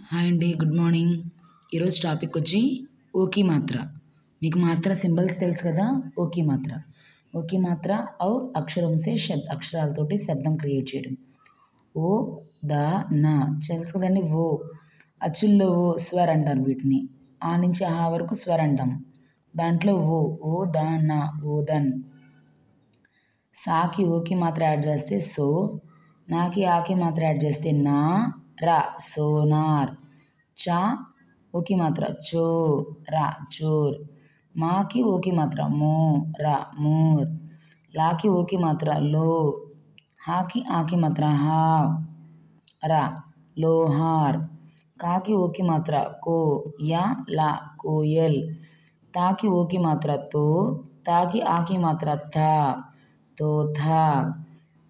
Hi అండి, good morning. ఈరోజు topic వచ్చి ఓకీ మాత్ర. మీకు మాత్ర సింబల్స్ తెలుసు కదా. ఓకీ మాత్ర ఔర్ అక్షరం సే శబ్ద, అక్షరాలతోటి శబ్దం క్రియేట్ చేయడం. ఓ ద నా తెలుసు కదండి. ఓ అచ్చుల్లో ఓ స్వర్ అంటారు వీటిని. ఆ నుంచి ఆ వరకు స్వర్ అంటాం. దాంట్లో ఓ ద నా ఓదన్. సాకి ఓకి మాత్ర యాడ్ చేస్తే సో, నాకి ఆకి మాత్ర యాడ్ చేస్తే నా రా సోనార్. చా ఓకి మాత్ర చో రా చోర్. మాకి ఓకి మాత్ర మో రా మోర్. లాకి ఓకి మాత్ర లో. హాకి ఆకి మాత్ర హా రా లోహార్. కాకి ఓకి మాత్ర కో యా లా కోయల్. తాకి ఓకి మాత్ర తో, తాకి ఆకి మాత్ర థా తోథా.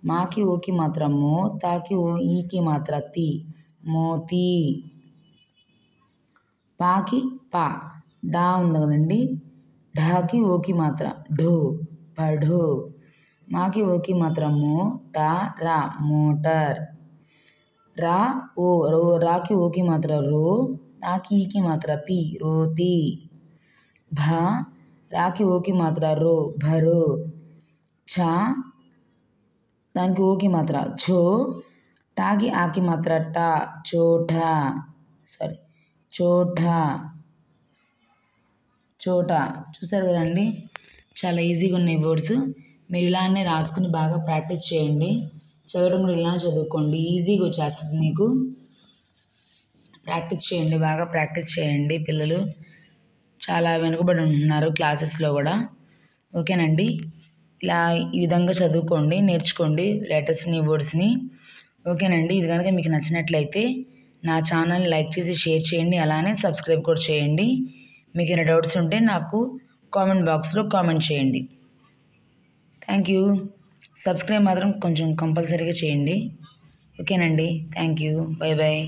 మాకి ఓకి మాత్ర మో, తాకి ఈకి మాత్ర తి మోతి. పాకి పా డా ఉంది కదండి. ఢాకి ఓకి మాత్ర ఢో పఢో. మాకి ఓకి మాత్ర మో టా రా మోటర్. రా ఓ రాకి ఓకి మాత్ర రో, తాకి ఈకి మాత్ర తి రోతి. భా రాకి ఓకి మాత్ర రో భరో. ఛా దానికి ఓకి మాత్ర ఛో, టాకి ఆకి మాత్ర టా చోటా చోటా. చూసారు కదండి, చాలా ఈజీగా ఉన్నాయి వర్డ్స్. మీరు ఇలానే రాసుకుని బాగా ప్రాక్టీస్ చేయండి. చదవడం కూడా ఇలానే చదువుకోండి, ఈజీగా వచ్చేస్తుంది మీకు. ప్రాక్టీస్ చేయండి, బాగా ప్రాక్టీస్ చేయండి. పిల్లలు చాలా వెనుకబడి ఉంటున్నారు క్లాసెస్లో కూడా. ఓకేనండి, ఇలా ఈ విధంగా చదువుకోండి, నేర్చుకోండి లెటర్స్ని, వర్డ్స్ని. ఓకేనండి, ఇది కనుక మీకు నచ్చినట్లయితే నా ఛానల్ని లైక్ చేసి షేర్ చేయండి, అలానే సబ్స్క్రైబ్ కూడా చేయండి. మీకు ఏమైనా డౌట్స్ ఉంటే నాకు కామెంట్ బాక్స్లో కామెంట్ చేయండి. Thank you. సబ్స్క్రైబ్ మాత్రం కొంచెం కంపల్సరీగా చేయండి. ఓకేనండి, థ్యాంక్ యూ. Bye bye.